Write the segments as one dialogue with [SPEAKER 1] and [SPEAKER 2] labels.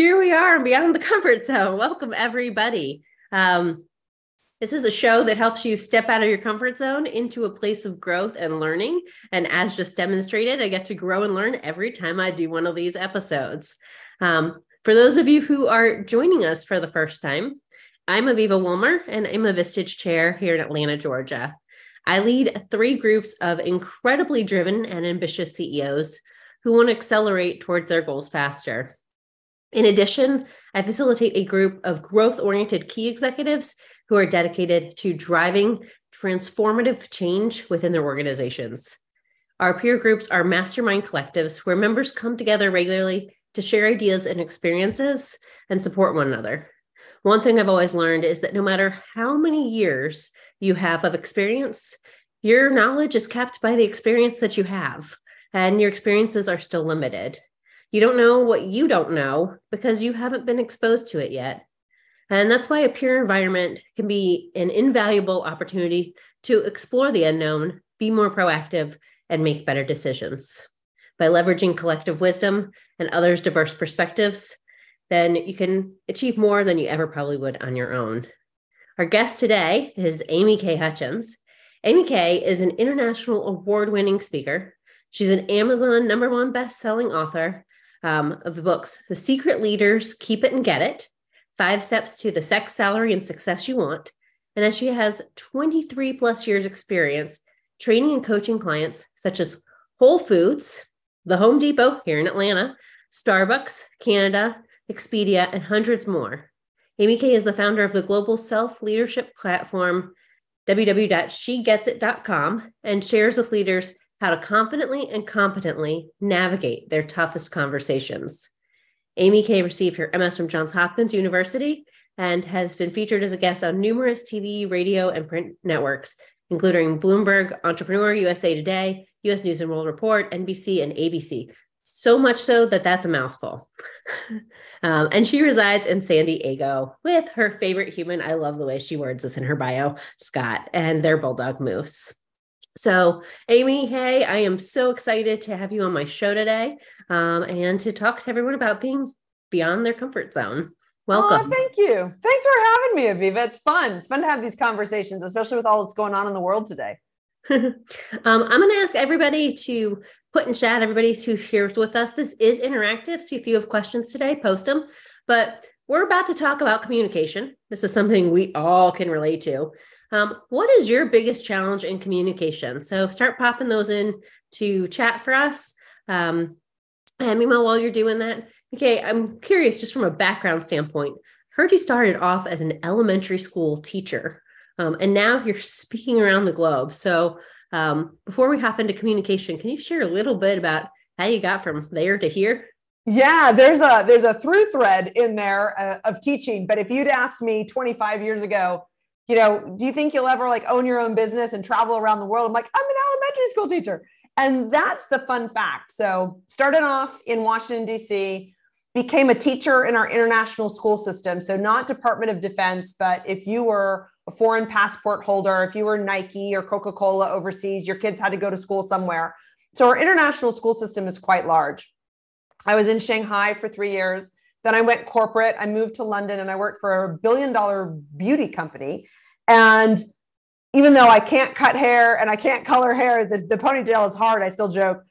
[SPEAKER 1] here we are beyond the comfort zone. Welcome, everybody. This is a show that helps you step out of your comfort zone into a place of growth and learning. And as just demonstrated, I get to grow and learn every time I do one of these episodes. For those of you who are joining us for the first time, I'm Aviva Wilmer, and I'm a Vistage Chair here in Atlanta, Georgia. I lead 3 groups of incredibly driven and ambitious CEOs who want to accelerate towards their goals faster. In addition, I facilitate a group of growth-oriented key executives who are dedicated to driving transformative change within their organizations. Our peer groups are mastermind collectives where members come together regularly to share ideas and experiences and support one another. One thing I've always learned is that no matter how many years you have of experience, your knowledge is capped by the experience that you have, and your experiences are still limited. You don't know what you don't know because you haven't been exposed to it yet. And that's why a peer environment can be an invaluable opportunity to explore the unknown, be more proactive, and make better decisions. By leveraging collective wisdom and others' diverse perspectives, then you can achieve more than you ever probably would on your own. Our guest today is Amy K. Hutchins. Amy K. is an international award-winning speaker. She's an Amazon #1 best-selling author of the books, The Secret Leaders, Keep It and Get It, 5 Steps to the Sex, Salary, and Success You Want. And as she has 23 plus years experience training and coaching clients such as Whole Foods, the Home Depot here in Atlanta, Starbucks, Canada, Expedia, and hundreds more. Amy K. is the founder of the global self-leadership platform, www.shegetsit.com, and shares with leaders how to confidently and competently navigate their toughest conversations. Amy K. received her MS from Johns Hopkins University and has been featured as a guest on numerous TV, radio, and print networks, including Bloomberg, Entrepreneur, USA Today, US News and World Report, NBC, and ABC. So much so that that's a mouthful. And she resides in San Diego with her favorite human. I love the way she words this in her bio, Scott, and their bulldog Moose. So Amy, hey, I am so excited to have you on my show today and to talk to everyone about being beyond their comfort zone. Welcome.
[SPEAKER 2] Oh, thank you. Thanks for having me, Aviva. It's fun. It's fun to have these conversations, especially with all that's going on in the world today.
[SPEAKER 1] I'm going to ask everybody to put in chat, everybody who's here with us. This is interactive, so if you have questions today, post them. But we're about to talk about communication. This is something we all can relate to. What is your biggest challenge in communication? So start popping those in to chat for us. And meanwhile, while you're doing that, okay, I'm curious, just from a background standpoint, heard you started off as an elementary school teacher, and now you're speaking around the globe. So before we hop into communication, can you share a little bit about how you got from there to here?
[SPEAKER 2] Yeah, there's a through thread in there of teaching. But if you'd asked me 25 years ago, do you think you'll ever own your own business and travel around the world? I'm like, I'm an elementary school teacher. And that's the fun fact. So started off in Washington, D.C., became a teacher in our international school system. So not Department of Defense, but if you were a foreign passport holder, if you were Nike or Coca-Cola overseas, your kids had to go to school somewhere. So our international school system is quite large. I was in Shanghai for 3 years. Then I went corporate. I moved to London and I worked for a $1 billion beauty company. And even though I can't cut hair and I can't color hair, the ponytail is hard, I still joke.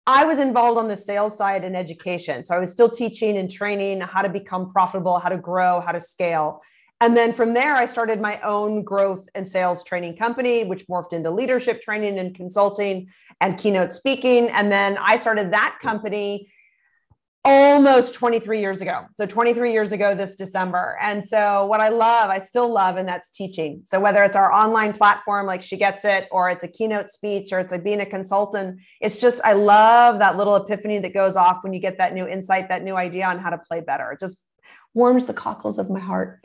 [SPEAKER 2] I was involved on the sales side and education. So I was still teaching and training how to become profitable, how to grow, how to scale. And then from there, I started my own growth and sales training company, which morphed into leadership training and consulting and keynote speaking. And then I started that company almost 23 years ago. So 23 years ago this December. And so what I still love, and that's teaching. So whether it's our online platform like She Gets It, or it's a keynote speech, or it's like being a consultant, it's just, I love that little epiphany that goes off when you get that new insight, that new idea on how to play better. It just warms the cockles of my heart.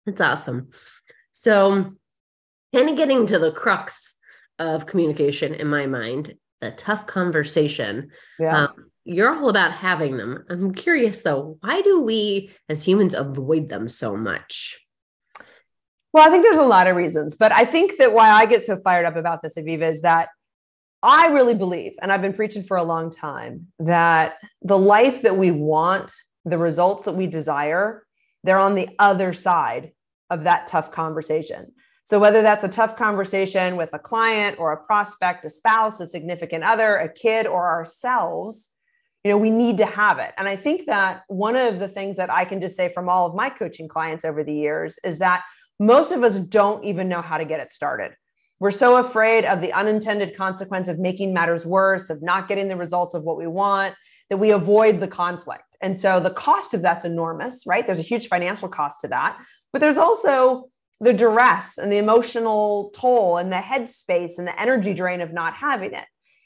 [SPEAKER 1] That's awesome. So kind of getting to the crux of communication in my mind, the tough conversation.
[SPEAKER 2] Yeah.
[SPEAKER 1] You're all about having them. I'm curious though, why do we as humans avoid them so much?
[SPEAKER 2] Well, I think there's a lot of reasons, but I think that why I get so fired up about this, Aviva, is that I really believe, and I've been preaching for a long time, that the life that we want, the results that we desire, they're on the other side of that tough conversation. So whether that's a tough conversation with a client or a prospect, a spouse, a significant other, a kid, or ourselves, we need to have it. And I think that one of the things that I can just say from all of my coaching clients over the years is that most of us don't even know how to get it started. We're so afraid of the unintended consequence of making matters worse, of not getting the results of what we want, that we avoid the conflict. And so the cost of that's enormous, right? There's a huge financial cost to that, but there's also the duress and the emotional toll and the headspace and the energy drain of not having it.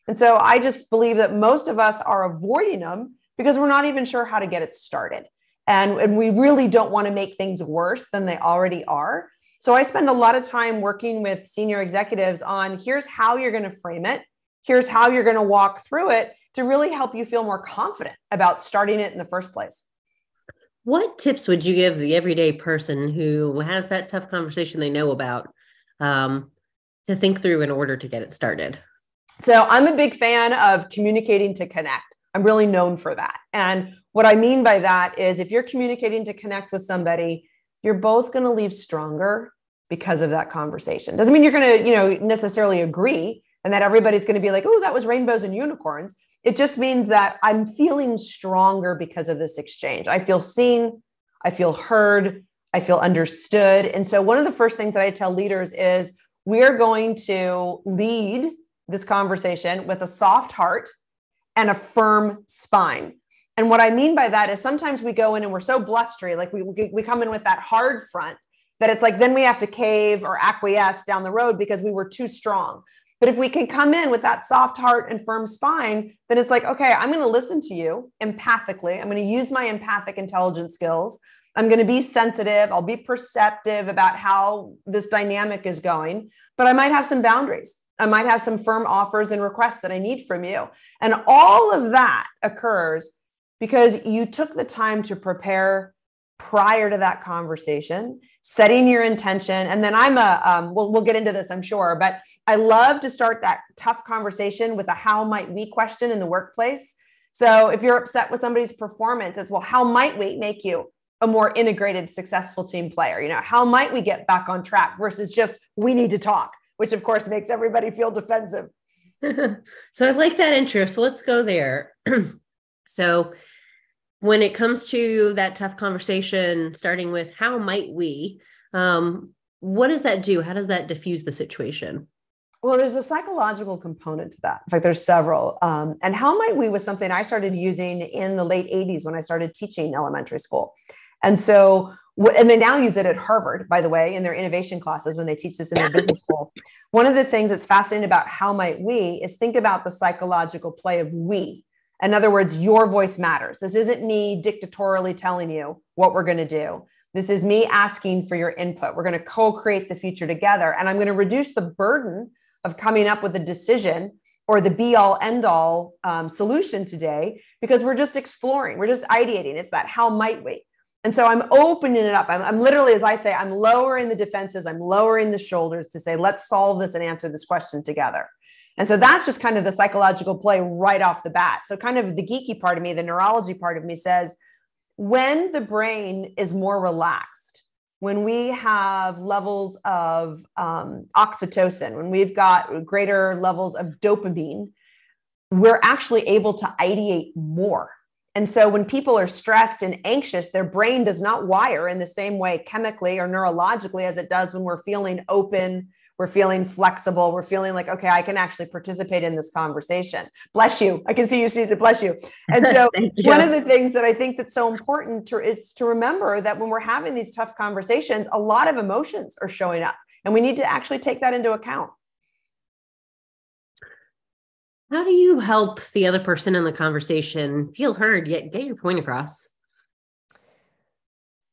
[SPEAKER 2] And so I just believe that most of us are avoiding them because we're not even sure how to get it started. And we really don't want to make things worse than they already are. So I spend a lot of time working with senior executives on here's how you're going to frame it. Here's how you're going to walk through it to really help you feel more confident about starting it in the first place.
[SPEAKER 1] What tips would you give the everyday person who has that tough conversation they know about to think through in order to get it started?
[SPEAKER 2] So I'm a big fan of communicating to connect. I'm really known for that. And what I mean by that is if you're communicating to connect with somebody, you're both going to leave stronger because of that conversation. Doesn't mean you're going to, necessarily agree and that everybody's going to be like, oh, that was rainbows and unicorns. It just means that I'm feeling stronger because of this exchange. I feel seen, I feel heard, I feel understood. And so one of the first things that I tell leaders is we're going to lead this conversation with a soft heart and a firm spine. And what I mean by that is sometimes we go in and we're so blustery, like we come in with that hard front that it's like, then we have to cave or acquiesce down the road because we were too strong. But if we can come in with that soft heart and firm spine, then it's like, okay, I'm going to listen to you empathically. I'm going to use my empathic intelligence skills. I'm going to be sensitive. I'll be perceptive about how this dynamic is going, but I might have some boundaries. I might have some firm offers and requests that I need from you. And all of that occurs because you took the time to prepare prior to that conversation, setting your intention. And then we'll get into this, I'm sure, but I love to start that tough conversation with a how might we question in the workplace. So if you're upset with somebody's performance, it's, well, how might we make you a more integrated, successful team player? How might we get back on track versus just, we need to talk, which of course makes everybody feel defensive.
[SPEAKER 1] So I like that intro. So let's go there. So when it comes to that tough conversation, starting with how might we, what does that do? How does that diffuse the situation?
[SPEAKER 2] Well, there's a psychological component to that. In fact, there's several. And how might we was something I started using in the late 80s when I started teaching elementary school. And so, and they now use it at Harvard, by the way, in their innovation classes when they teach this in their business school. One of the things that's fascinating about how might we is think about the psychological play of we. In other words, your voice matters. This isn't me dictatorially telling you what we're going to do. This is me asking for your input. We're going to co-create the future together. And I'm going to reduce the burden of coming up with a decision or the be all end all solution today, because we're just exploring. We're just ideating. It's that how might we? And so I'm opening it up. I'm literally, as I say, I'm lowering the defenses. I'm lowering the shoulders to say, let's solve this and answer this question together. And so that's just kind of the psychological play right off the bat. So kind of the geeky part of me, the neurology part of me says, when the brain is more relaxed, when we have levels of oxytocin, when we've got greater levels of dopamine, we're actually able to ideate more. And so when people are stressed and anxious, their brain does not wire in the same way chemically or neurologically as it does when we're feeling open, we're feeling flexible, we're feeling like, okay, I can actually participate in this conversation. Bless you. I can see you sneeze it. Bless you. And so one of the things that I think that's so important is to remember that when we're having these tough conversations, a lot of emotions are showing up, and we need to actually take that into account.
[SPEAKER 1] How do you help the other person in the conversation feel heard, yet get your point across?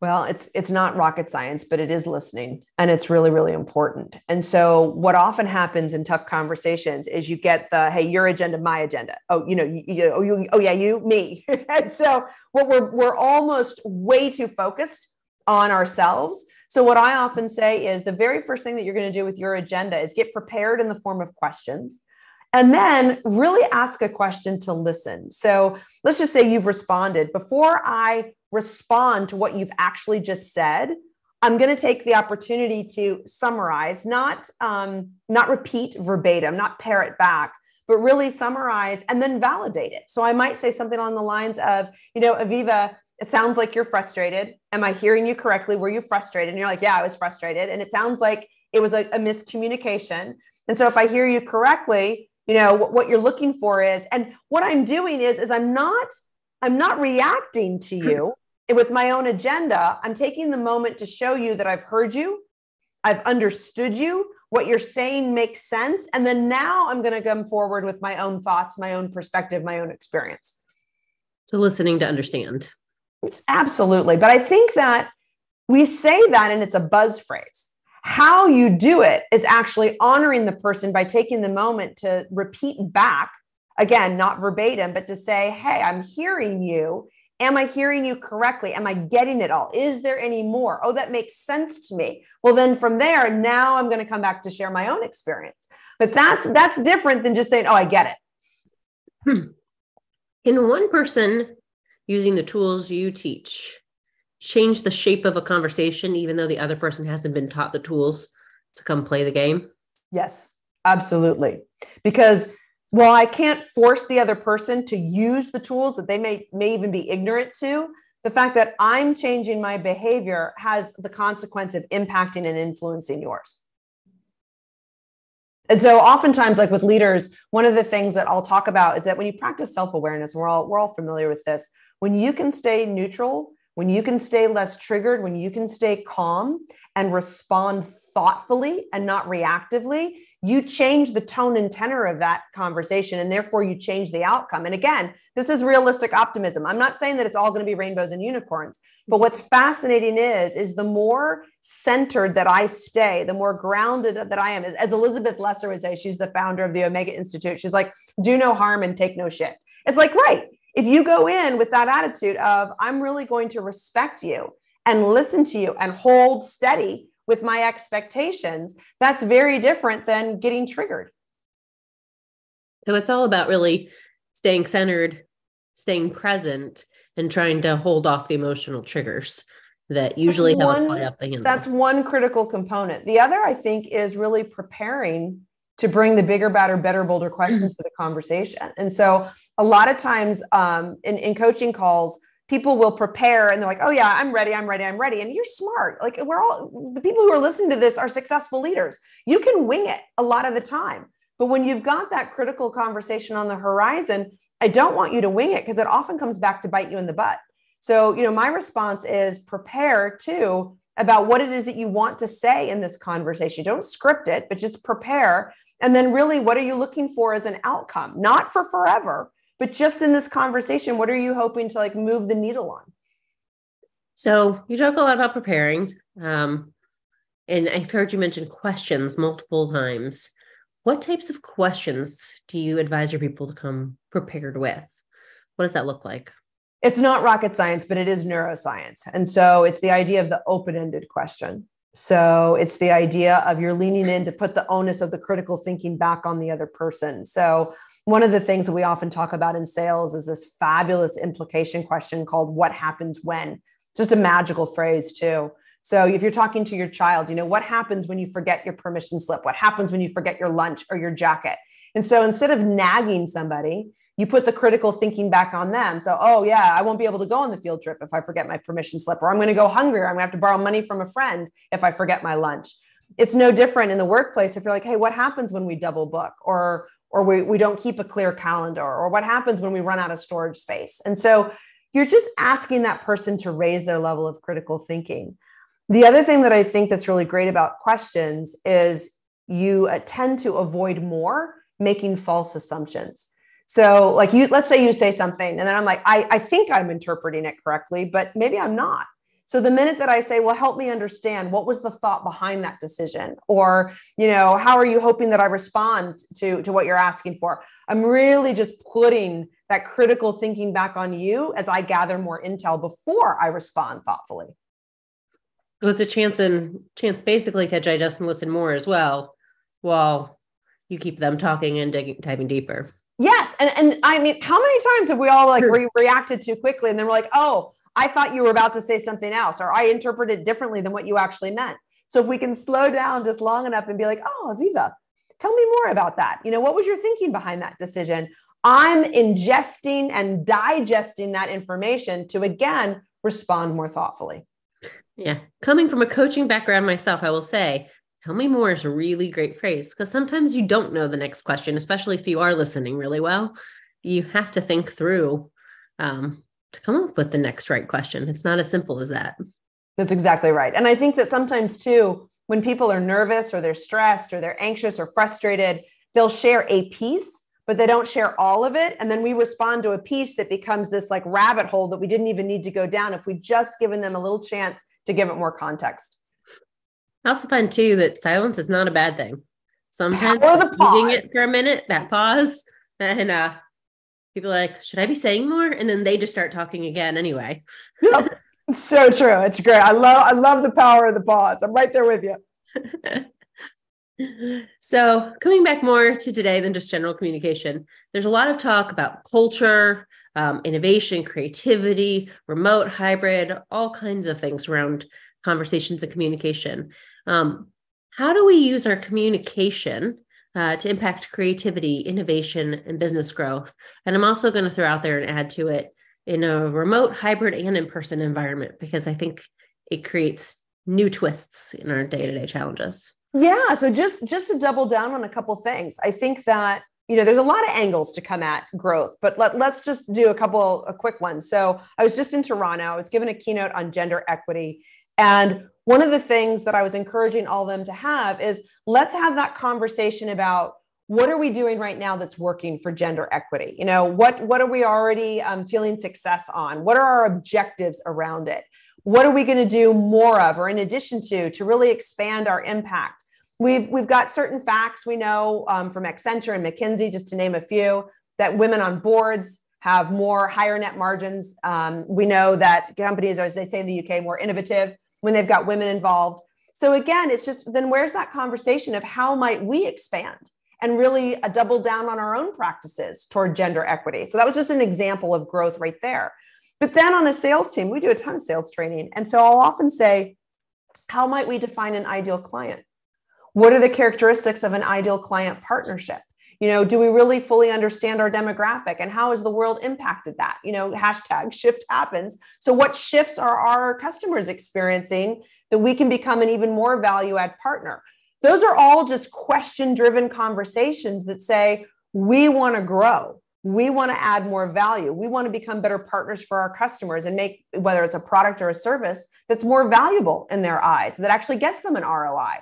[SPEAKER 2] Well, it's not rocket science, but it is listening, and it's really, really important. And so what often happens in tough conversations is you get the, hey, your agenda, my agenda. Oh, you, me. And so what we're almost way too focused on ourselves. So what I often say is the very first thing that you're going to do with your agenda is get prepared in the form of questions. And then really ask a question to listen. So let's just say you've responded. Before I respond to what you've actually just said, I'm going to take the opportunity to summarize, not repeat verbatim, not parrot back, but really summarize and then validate it. So I might say something along the lines of, Aviva, it sounds like you're frustrated. Am I hearing you correctly? Were you frustrated? And you're like, yeah, I was frustrated. And it sounds like it was a miscommunication. And so if I hear you correctly, what you're looking for is, and what I'm doing is I'm not reacting to you with my own agenda. I'm taking the moment to show you that I've heard you, I've understood you, what you're saying makes sense. And then now I'm going to come forward with my own thoughts, my own perspective, my own experience.
[SPEAKER 1] So listening to understand.
[SPEAKER 2] It's absolutely. But I think that we say that and it's a buzz phrase. How you do it is actually honoring the person by taking the moment to repeat back, again, not verbatim, but to say, hey, I'm hearing you. Am I hearing you correctly? Am I getting it all? Is there any more? Oh, that makes sense to me. Well, then from there, now I'm going to come back to share my own experience. But that's different than just saying, oh, I get
[SPEAKER 1] it. Can one person using the tools you teach change the shape of a conversation, even though the other person hasn't been taught the tools to come play the game?
[SPEAKER 2] Yes, absolutely. Because while I can't force the other person to use the tools that they may even be ignorant to, the fact that I'm changing my behavior has the consequence of impacting and influencing yours. And so oftentimes, like with leaders, one of the things that I'll talk about is that when you practice self-awareness, and we're all familiar with this, when you can stay neutral, when you can stay less triggered, when you can stay calm and respond thoughtfully and not reactively, you change the tone and tenor of that conversation, and therefore you change the outcome. And again, this is realistic optimism. I'm not saying that it's all going to be rainbows and unicorns, but what's fascinating is the more centered that I stay, the more grounded that I am. As Elizabeth Lesser would say, she's the founder of the Omega Institute. She's like, do no harm and take no shit. It's like, right. If you go in with that attitude of, I'm really going to respect you and listen to you and hold steady with my expectations, that's very different than getting triggered.
[SPEAKER 1] So it's all about really staying centered, staying present, and trying to hold off the emotional triggers that usually have us fly up the handle.
[SPEAKER 2] That's one critical component. The other, I think, is really preparing to bring the bigger, badder, better, bolder questions to the conversation. And so a lot of times in coaching calls, people will prepare and they're like, oh yeah, I'm ready. And you're smart. Like the people who are listening to this are successful leaders. You can wing it a lot of the time. But when you've got that critical conversation on the horizon, I don't want you to wing it because it often comes back to bite you in the butt. So, my response is prepare too about what it is that you want to say in this conversation. Don't script it, but just prepare. And then really, what are you looking for as an outcome? Not for forever, but just in this conversation, what are you hoping to move the needle on?
[SPEAKER 1] So you talk a lot about preparing. And I've heard you mention questions multiple times. What types of questions do you advise your people to come prepared with? What does that look like?
[SPEAKER 2] It's not rocket science, but it is neuroscience. And so it's the idea of the open-ended question. So it's the idea of you're leaning in to put the onus of the critical thinking back on the other person. So one of the things that we often talk about in sales is this fabulous implication question called what happens when. It's just a magical phrase too. So if you're talking to your child, what happens when you forget your permission slip? What happens when you forget your lunch or your jacket? And so instead of nagging somebody, you put the critical thinking back on them. So, oh yeah, I won't be able to go on the field trip if I forget my permission slip, or I'm going to go hungry, or I'm going to have to borrow money from a friend if I forget my lunch. It's no different in the workplace. If you're like, hey, what happens when we double book, or we don't keep a clear calendar, or what happens when we run out of storage space? And so you're just asking that person to raise their level of critical thinking. The other thing that I think that's really great about questions is you tend to avoid more making false assumptions. So let's say you say something and then I'm like, I think I'm interpreting it correctly, but maybe I'm not. So the minute that I say, well, help me understand, what was the thought behind that decision? Or, how are you hoping that I respond to what you're asking for? I'm really just putting that critical thinking back on you as I gather more intel before I respond thoughtfully.
[SPEAKER 1] Well, it's a chance basically to digest and listen more as well, while you keep them talking and diving deeper.
[SPEAKER 2] Yes. And I mean, how many times have we all like reacted too quickly and then we're like, oh, I thought you were about to say something else, or I interpreted differently than what you actually meant. So if we can slow down just long enough and be like, oh, Aviva, tell me more about that. What was your thinking behind that decision? I'm ingesting and digesting that information to, again, respond more thoughtfully.
[SPEAKER 1] Yeah. Coming from a coaching background myself, I will say, tell me more is a really great phrase, because sometimes you don't know the next question, especially if you are listening really well. You have to think through to come up with the next right question. It's not as simple as that.
[SPEAKER 2] That's exactly right. And I think that sometimes too, when people are nervous or they're stressed or they're anxious or frustrated, they'll share a piece, but they don't share all of it. And then we respond to a piece that becomes this like rabbit hole that we didn't even need to go down if we just given them a little chance to give it more context.
[SPEAKER 1] I also find too that silence is not a bad thing. Sometimes
[SPEAKER 2] using
[SPEAKER 1] it for a minute, that pause, and people are like, should I be saying more? And then they just start talking again anyway.
[SPEAKER 2] Yep. It's so true. It's great. I love the power of the pause. I'm right there with
[SPEAKER 1] you. So coming back more to today than just general communication, there's a lot of talk about culture, innovation, creativity, remote, hybrid, all kinds of things around conversations and communication. How do we use our communication to impact creativity, innovation, and business growth? And I'm also going to throw out there and add to it in a remote, hybrid, and in-person environment, because I think it creates new twists in our day-to-day challenges.
[SPEAKER 2] Yeah. So just to double down on a couple things, I think that, there's a lot of angles to come at growth, but let's just do a quick ones. So I was just in Toronto. I was given a keynote on gender equity. And one of the things that I was encouraging all of them to have is, let's have that conversation about what are we doing right now that's working for gender equity? What are we already feeling success on? What are our objectives around it? What are we going to do more of, or in addition to really expand our impact? We've got certain facts we know from Accenture and McKinsey, just to name a few, that women on boards have higher net margins. We know that companies are, as they say in the UK, more innovative when they've got women involved. So again, it's just, then where's that conversation of how might we expand and really double down on our own practices toward gender equity? So that was just an example of growth right there. But then on a sales team, we do a ton of sales training. And so I'll often say, how might we define an ideal client? What are the characteristics of an ideal client partnership? Do we really fully understand our demographic, and how has the world impacted that? Hashtag shift happens. So what shifts are our customers experiencing that we can become an even more value add partner? Those are all just question-driven conversations that say, we want to grow. We want to add more value. We want to become better partners for our customers and make, whether it's a product or a service, that's more valuable in their eyes, that actually gets them an ROI.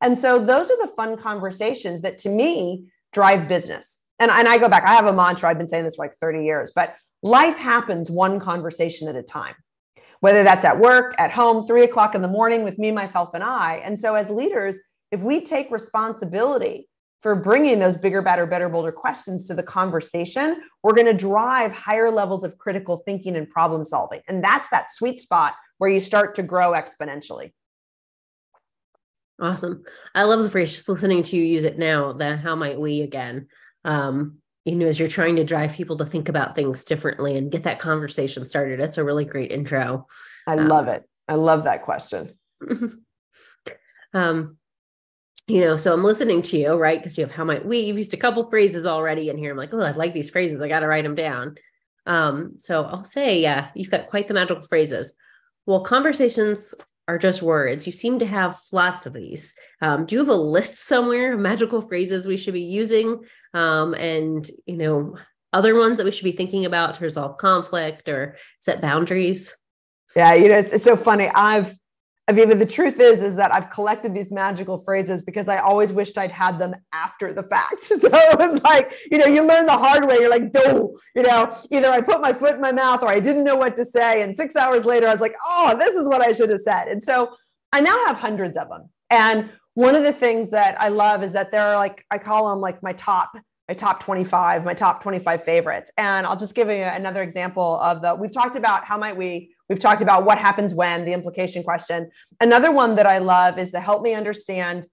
[SPEAKER 2] And so those are the fun conversations that, to me, drive business. And I go back, I have a mantra, I've been saying this for like 30 years, but life happens one conversation at a time, whether that's at work, at home, 3 o'clock in the morning with me, myself, and I. And so as leaders, if we take responsibility for bringing those bigger, better, bolder questions to the conversation, we're going to drive higher levels of critical thinking and problem solving. And that's that sweet spot where you start to grow exponentially.
[SPEAKER 1] Awesome. I love the phrase, just listening to you use it now, the how might we again, as you're trying to drive people to think about things differently and get that conversation started. It's a really great intro.
[SPEAKER 2] I love it. I love that question.
[SPEAKER 1] So I'm listening to you, right? Because you have how might we, you've used a couple phrases already in here. I'm like, oh, I like these phrases. I got to write them down. So I'll say, you've got quite the magical phrases. Well, conversations are just words. You seem to have lots of these. Do you have a list somewhere of magical phrases we should be using? And other ones that we should be thinking about to resolve conflict or set boundaries?
[SPEAKER 2] Yeah, it's so funny. Aviva, the truth is that I've collected these magical phrases because I always wished I'd had them after the fact. So it was like, you learn the hard way. You're like, no, either I put my foot in my mouth or I didn't know what to say. And 6 hours later, I was like, oh, this is what I should have said. And so I now have hundreds of them. And one of the things that I love is that there are I call them like my top 25, my top 25 favorites. And I'll just give you another example of we've talked about how might we've talked about what happens when, the implication question. Another one that I love is the help me understand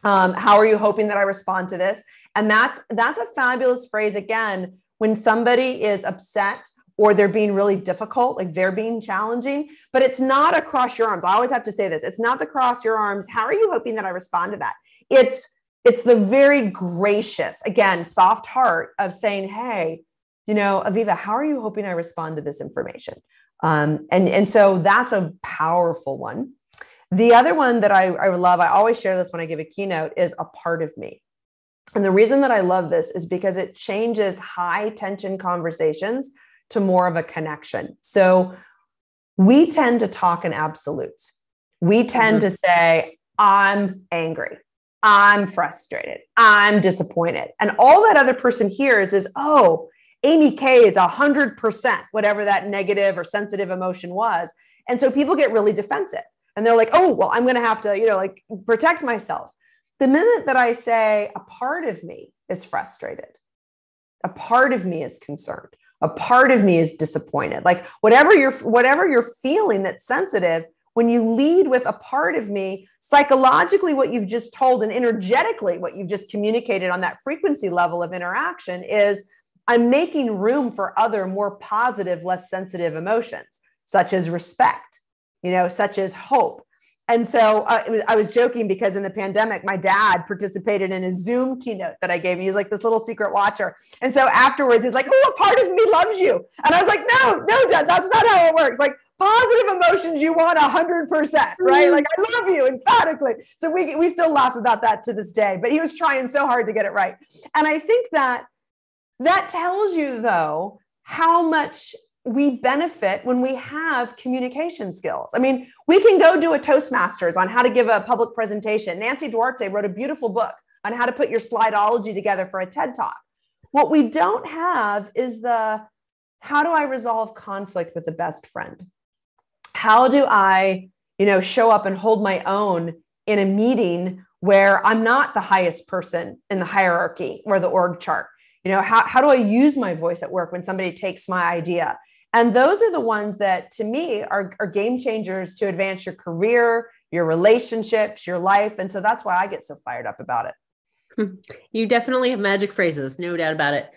[SPEAKER 2] How are you hoping that I respond to this? And that's a fabulous phrase. Again, when somebody is upset or they're being really difficult, like they're being challenging, but it's not a cross your arms. I always have to say this. It's not the cross your arms. How are you hoping that I respond to that? It's the very gracious, again, soft heart of saying, hey, Aviva, how are you hoping I respond to this information? And so that's a powerful one. The other one that I love, I always share this when I give a keynote, is a part of me. And the reason that I love this is because it changes high tension conversations to more of a connection. So we tend to talk in absolutes. We tend to say, I'm angry, I'm frustrated, I'm disappointed. And all that other person hears is, oh, Amy K is 100%, whatever that negative or sensitive emotion was. And so people get really defensive and they're like, oh, well, I'm going to have to, protect myself. The minute that I say a part of me is frustrated, a part of me is concerned, a part of me is disappointed, like whatever you're feeling that's sensitive, when you lead with a part of me, psychologically, what you've just told and energetically, what you've just communicated on that frequency level of interaction is, I'm making room for other more positive, less sensitive emotions, such as respect, such as hope. And so I was joking because in the pandemic, my dad participated in a Zoom keynote that I gave him. He's like this little secret watcher. And so afterwards, he's like, oh, a part of me loves you. And I was like, no, Dad, that's not how it works. Like positive emotions, you want 100%, right? Like I love you emphatically. So we still laugh about that to this day, but he was trying so hard to get it right. And I think that tells you though, how much we benefit when we have communication skills. I mean, we can go do a Toastmasters on how to give a public presentation. Nancy Duarte wrote a beautiful book on how to put your slideology together for a TED Talk. What we don't have is how do I resolve conflict with a best friend? How do I, show up and hold my own in a meeting where I'm not the highest person in the hierarchy or the org chart? How do I use my voice at work when somebody takes my idea? And those are the ones that, to me, are game changers to advance your career, your relationships, your life. And so that's why I get so fired up about it.
[SPEAKER 1] You definitely have magic phrases, no doubt about it.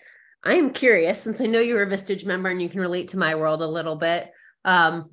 [SPEAKER 1] I am curious, since I know you're a Vistage member and you can relate to my world a little bit, how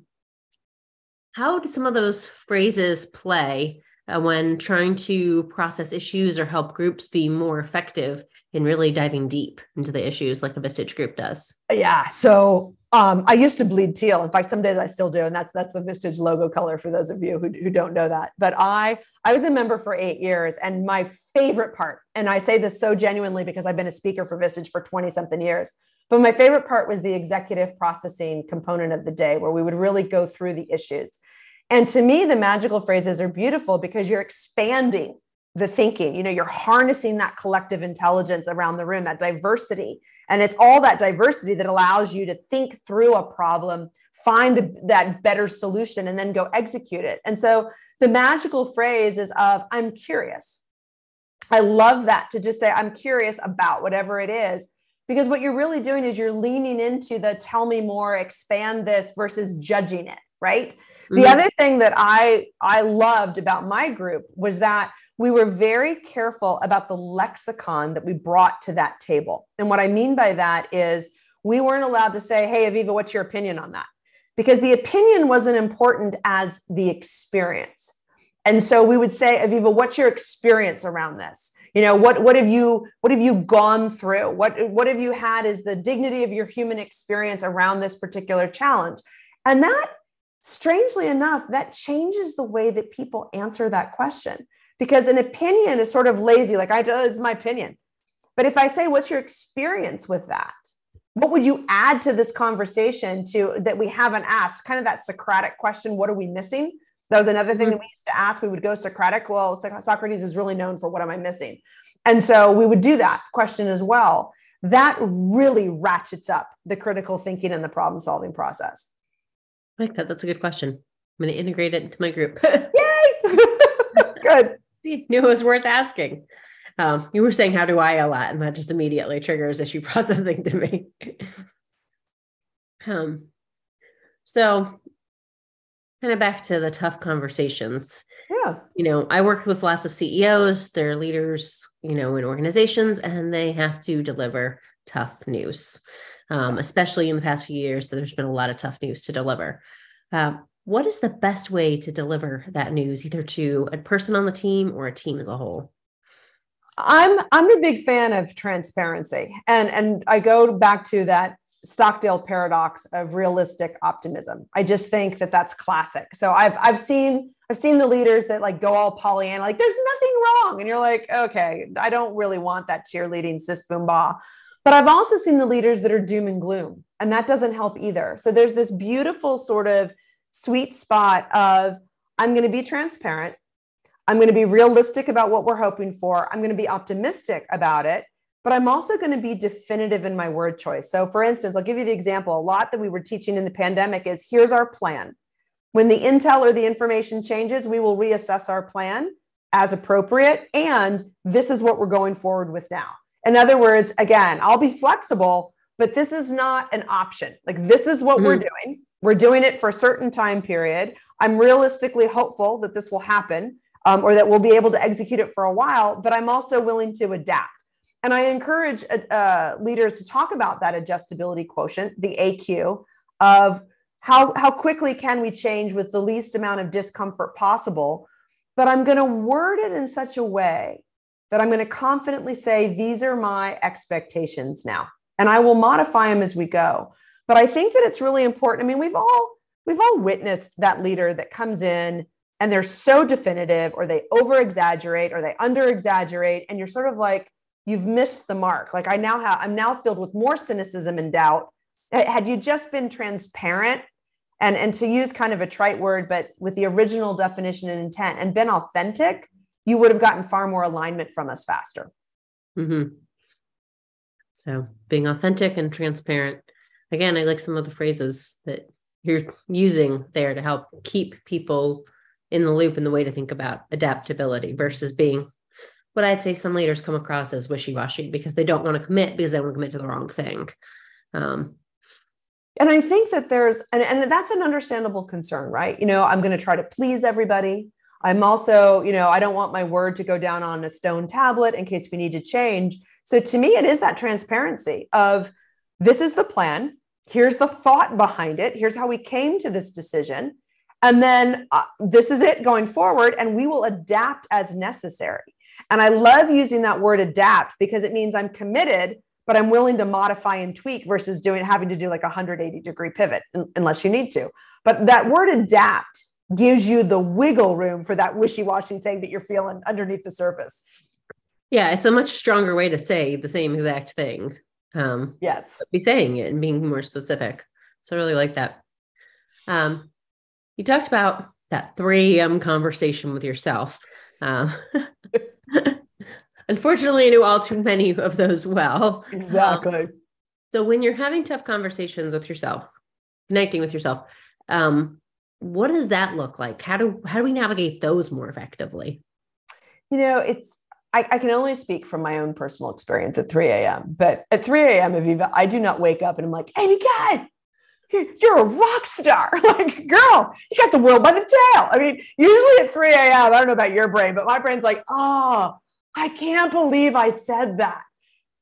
[SPEAKER 1] do some of those phrases play when trying to process issues or help groups be more effective in really diving deep into the issues like a Vistage group does?
[SPEAKER 2] Yeah. So I used to bleed teal. In fact, some days I still do. And that's the Vistage logo color for those of you who don't know that. But I was a member for 8 years. And my favorite part, and I say this so genuinely because I've been a speaker for Vistage for 20 something years, but my favorite part was the executive processing component of the day where we would really go through the issues. And to me, the magical phrases are beautiful because you're expanding the thinking, you're harnessing that collective intelligence around the room, that diversity. And it's all that diversity that allows you to think through a problem, find that better solution, and then go execute it. And so the magical phrase is I'm curious. I love that, to just say, I'm curious about whatever it is, because what you're really doing is you're leaning into the tell me more, expand this versus judging it, right? Mm-hmm. The other thing that I loved about my group was that we were very careful about the lexicon that we brought to that table. And what I mean by that is we weren't allowed to say, hey, Aviva, what's your opinion on that? Because the opinion wasn't important as the experience. And so we would say, Aviva, what's your experience around this? What have you gone through? What have you had as the dignity of your human experience around this particular challenge? And that, strangely enough, that changes the way that people answer that question. Because an opinion is sort of lazy, like it's my opinion. But if I say, what's your experience with that? What would you add to this conversation that we haven't asked? Kind of that Socratic question, what are we missing? That was another thing that we used to ask. We would go Socratic. Well, Socrates is really known for what am I missing? And so we would do that question as well. That really ratchets up the critical thinking and the problem solving process.
[SPEAKER 1] I like that. That's a good question. I'm going to integrate it into my group.
[SPEAKER 2] Yay! Good.
[SPEAKER 1] You knew it was worth asking. You were saying, how do I a lot? And that just immediately triggers issue processing to me. So kind of back to the tough conversations.
[SPEAKER 2] Yeah.
[SPEAKER 1] I work with lots of CEOs, they're leaders, in organizations, and they have to deliver tough news, especially in the past few years. There's been a lot of tough news to deliver. What is the best way to deliver that news, either to a person on the team or a team as a whole?
[SPEAKER 2] I'm a big fan of transparency, and I go back to that Stockdale paradox of realistic optimism. I just think that that's classic. So I've seen the leaders that like go all Pollyanna, like there's nothing wrong, and you're like, okay, I don't really want that cheerleading sis boom bah. But I've also seen the leaders that are doom and gloom, and that doesn't help either. So there's this beautiful sort of sweet spot of I'm going to be transparent. I'm going to be realistic about what we're hoping for. I'm going to be optimistic about it, but I'm also going to be definitive in my word choice. So for instance, I'll give you the example. A lot that we were teaching in the pandemic is here's our plan. When the intel or the information changes, we will reassess our plan as appropriate. And this is what we're going forward with now. In other words, again, I'll be flexible, but this is not an option. Like this is what we're doing. We're doing it for a certain time period. I'm realistically hopeful that this will happen. Or that we'll be able to execute it for a while, but I'm also willing to adapt. And I encourage leaders to talk about that adjustability quotient, the AQ, of how quickly can we change with the least amount of discomfort possible. But I'm going to word it in such a way that I'm going to confidently say, these are my expectations now, and I will modify them as we go. But I think that it's really important. I mean, we've all witnessed that leader that comes in and they're so definitive, or they over exaggerate, or they under exaggerate. And you're sort of like, you've missed the mark. Like I'm now filled with more cynicism and doubt. Had you just been transparent and to use kind of a trite word, but with the original definition and intent and been authentic, you would have gotten far more alignment from us faster.
[SPEAKER 1] Mm-hmm. So being authentic and transparent. Again, I like some of the phrases that you're using there to help keep people in the loop, and the way to think about adaptability versus being what I'd say some leaders come across as wishy-washy because they don't want to commit because they want to commit to the wrong thing. And
[SPEAKER 2] I think that there's, and that's an understandable concern, right? I'm going to try to please everybody. I'm also, I don't want my word to go down on a stone tablet in case we need to change. So to me, it is that transparency of this is the plan. Here's the thought behind it. Here's how we came to this decision. And then this is it going forward, and we will adapt as necessary. And I love using that word adapt because it means I'm committed, but I'm willing to modify and tweak versus having to do like a 180-degree pivot unless you need to. But that word adapt gives you the wiggle room for that wishy-washy thing that you're feeling underneath the surface.
[SPEAKER 1] Yeah, it's a much stronger way to say the same exact thing.
[SPEAKER 2] Yes.
[SPEAKER 1] Be saying it and being more specific. So I really like that. You talked about that 3 a.m. conversation with yourself. Unfortunately, I knew all too many of those well.
[SPEAKER 2] Exactly.
[SPEAKER 1] So when you're having tough conversations with yourself, connecting with yourself, what does that look like? How do we navigate those more effectively?
[SPEAKER 2] I can only speak from my own personal experience at 3 a.m. But at 3 a.m., Aviva, I do not wake up and I'm like, Amy God, you're a rock star. Like, girl, you got the world by the tail. I mean, usually at 3 a.m., I don't know about your brain, but my brain's like, oh, I can't believe I said that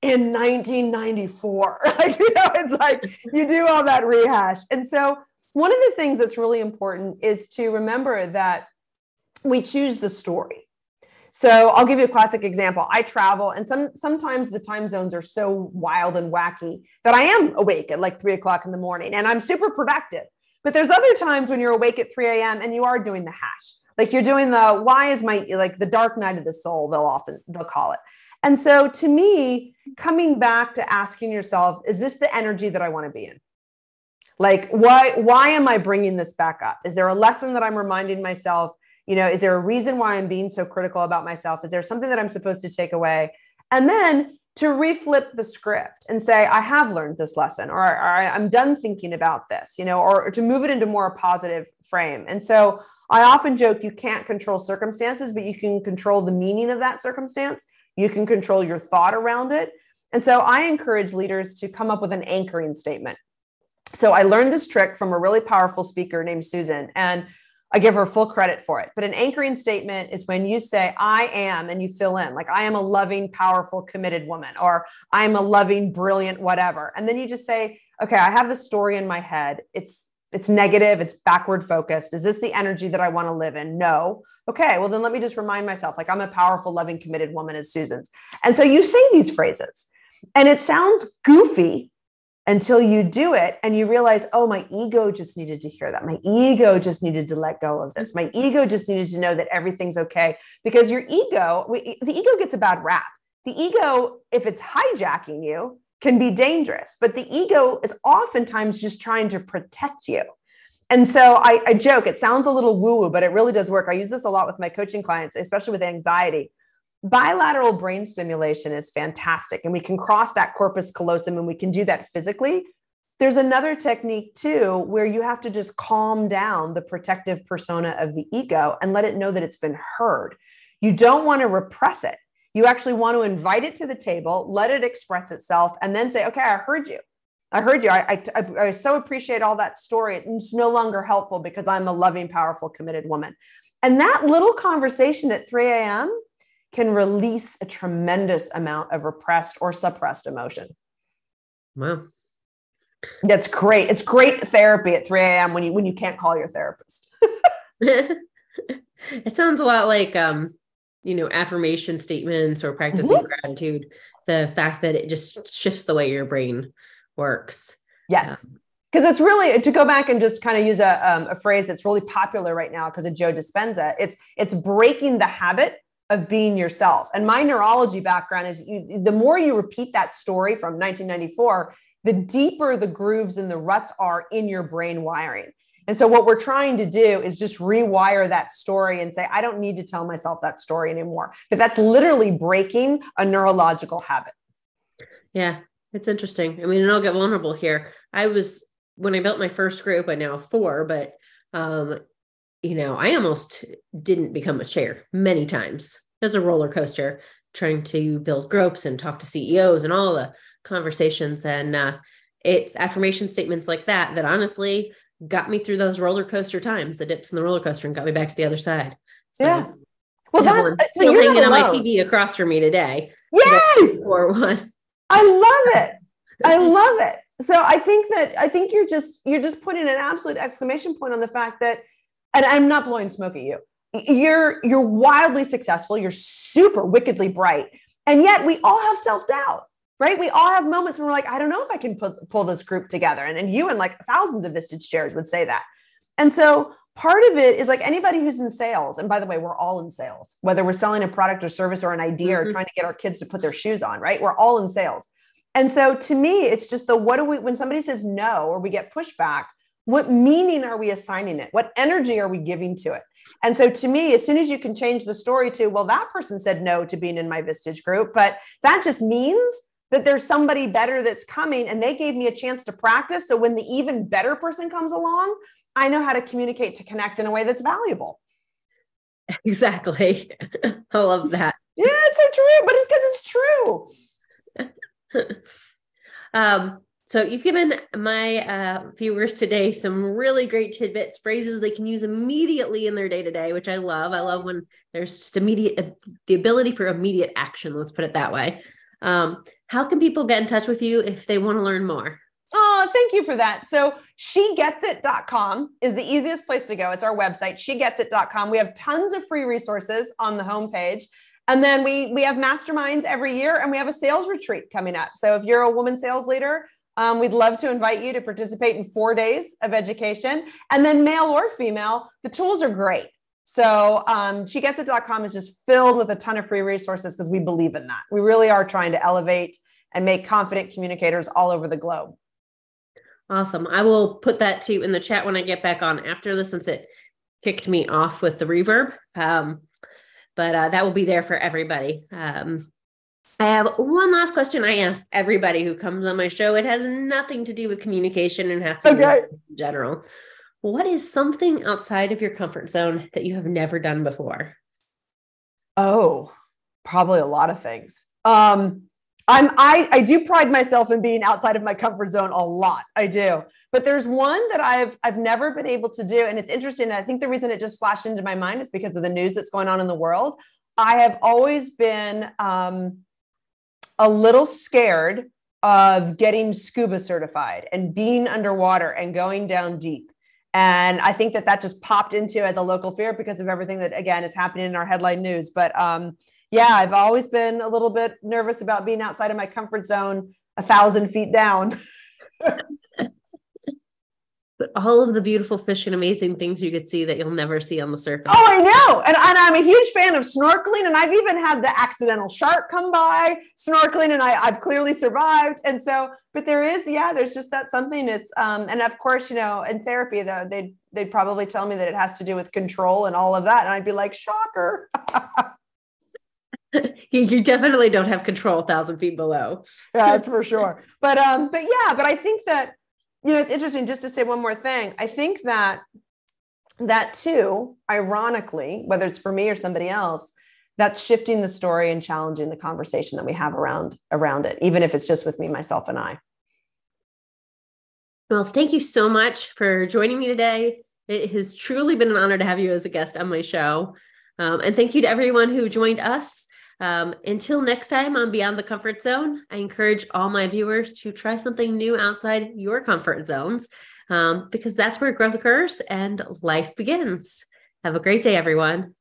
[SPEAKER 2] in 1994. Like, it's like you do all that rehash. And so one of the things that's really important is to remember that we choose the story. So I'll give you a classic example. I travel, and sometimes the time zones are so wild and wacky that I am awake at like 3 o'clock in the morning and I'm super productive. But there's other times when you're awake at 3 a.m. and you are doing the hash. Like you're doing the dark night of the soul, they'll call it. And so to me, coming back to asking yourself, is this the energy that I want to be in? Like, why am I bringing this back up? Is there a lesson that I'm reminding myself? Is there a reason why I'm being so critical about myself? Is there something that I'm supposed to take away? And then to reflip the script and say, I have learned this lesson, or I'm done thinking about this, or to move it into more positive frame. And so I often joke, you can't control circumstances, but you can control the meaning of that circumstance. You can control your thought around it. And so I encourage leaders to come up with an anchoring statement. So I learned this trick from a really powerful speaker named Susan. And I give her full credit for it. But an anchoring statement is when you say, I am, and you fill in, like, I am a loving, powerful, committed woman, or I'm a loving, brilliant, whatever. And then you just say, okay, I have the story in my head. It's negative. It's backward focused. Is this the energy that I want to live in? No. Okay, well, then let me just remind myself, like, I'm a powerful, loving, committed woman as Susan's. And so you say these phrases, and it sounds goofy until you do it and you realize, oh, my ego just needed to hear that. My ego just needed to let go of this. My ego just needed to know that everything's okay. Because your ego, the ego gets a bad rap. The ego, if it's hijacking you, can be dangerous. But the ego is oftentimes just trying to protect you. And so I joke, it sounds a little woo-woo, but it really does work. I use this a lot with my coaching clients, especially with anxiety. Bilateral brain stimulation is fantastic. And we can cross that corpus callosum, and we can do that physically. There's another technique too, where you have to just calm down the protective persona of the ego and let it know that it's been heard. You don't want to repress it. You actually want to invite it to the table, let it express itself, and then say, okay, I heard you. I heard you. I so appreciate all that story. It's no longer helpful because I'm a loving, powerful, committed woman. And that little conversation at 3 a.m. can release a tremendous amount of repressed or suppressed emotion.
[SPEAKER 1] Wow.
[SPEAKER 2] That's great. It's great therapy at 3 a.m. when you can't call your therapist.
[SPEAKER 1] It sounds a lot like, affirmation statements or practicing gratitude. The fact that it just shifts the way your brain works.
[SPEAKER 2] Yes. Because it's really, to go back and just kind of use a phrase that's really popular right now because of Joe Dispenza, it's breaking the habit of being yourself. And my neurology background is the more you repeat that story from 1994, the deeper the grooves and the ruts are in your brain wiring. And so what we're trying to do is just rewire that story and say, I don't need to tell myself that story anymore. But that's literally breaking a neurological habit.
[SPEAKER 1] Yeah, it's interesting. I mean, and I'll get vulnerable here. When I built my first group, I now have 4, but I almost didn't become a chair many times. As a roller coaster, trying to build groups and talk to CEOs and all the conversations. And it's affirmation statements like that honestly got me through those roller coaster times, the dips in the roller coaster, and got me back to the other side. So,
[SPEAKER 2] yeah. Well, that's
[SPEAKER 1] still hanging on my TV across from me today.
[SPEAKER 2] Yay!
[SPEAKER 1] For one.
[SPEAKER 2] I love it. I love it. So I think you're just putting an absolute exclamation point on the fact that, and I'm not blowing smoke at you. You're wildly successful. You're super wickedly bright. And yet we all have self-doubt, right? We all have moments when we're like, I don't know if I can pull this group together. And you and like thousands of Vistage chairs would say that. And so part of it is like anybody who's in sales. And by the way, we're all in sales, whether we're selling a product or service or an idea or trying to get our kids to put their shoes on, right? We're all in sales. And so to me, it's just when somebody says no, or we get pushback, what meaning are we assigning it? What energy are we giving to it? And so to me, as soon as you can change the story to, well, that person said no to being in my Vistage group, but that just means that there's somebody better that's coming and they gave me a chance to practice. So when the even better person comes along, I know how to communicate, to connect in a way that's valuable.
[SPEAKER 1] Exactly. I love that.
[SPEAKER 2] Yeah, it's so true, but it's because it's true.
[SPEAKER 1] So you've given my viewers today some really great tidbits, phrases they can use immediately in their day-to-day, which I love. I love when there's just the ability for immediate action. Let's put it that way. How can people get in touch with you if they want to learn more?
[SPEAKER 2] Oh, thank you for that. So shegetsit.com is the easiest place to go. It's our website, shegetsit.com. We have tons of free resources on the homepage. And then we have masterminds every year, and we have a sales retreat coming up. So if you're a woman sales leader, we'd love to invite you to participate in 4 days of education. And then male or female, the tools are great. So shegetsit.com is just filled with a ton of free resources because we believe in that. We really are trying to elevate and make confident communicators all over the globe.
[SPEAKER 1] Awesome. I will put that too in the chat when I get back on after this, since it kicked me off with the reverb. But that will be there for everybody. I have one last question I ask everybody who comes on my show. It has nothing to do with communication and has to do with in general. What is something outside of your comfort zone that you have never done before?
[SPEAKER 2] Oh, probably a lot of things. I do pride myself in being outside of my comfort zone a lot. I do. But there's one that I've never been able to do. And it's interesting. I think the reason it just flashed into my mind is because of the news that's going on in the world. I have always been a little scared of getting scuba certified and being underwater and going down deep. And I think that just popped into as a local fear because of everything that, again, is happening in our headline news. But yeah, I've always been a little bit nervous about being outside of my comfort zone 1,000 feet down.
[SPEAKER 1] But all of the beautiful fish and amazing things you could see that you'll never see on the surface.
[SPEAKER 2] Oh, I know. And I'm a huge fan of snorkeling. And I've even had the accidental shark come by snorkeling, and I've clearly survived. And so, but there's just that something. It's, and of course, in therapy, though, they'd probably tell me that it has to do with control and all of that. And I'd be like, shocker.
[SPEAKER 1] You definitely don't have control 1,000 feet below.
[SPEAKER 2] Yeah, that's for sure. But I think that, it's interesting, just to say one more thing. I think that too, ironically, whether it's for me or somebody else, that's shifting the story and challenging the conversation that we have around it, even if it's just with me, myself, and I.
[SPEAKER 1] Well, thank you so much for joining me today. It has truly been an honor to have you as a guest on my show. And thank you to everyone who joined us. Until next time on Beyond the Comfort Zone, I encourage all my viewers to try something new outside your comfort zones, because that's where growth occurs and life begins. Have a great day, everyone.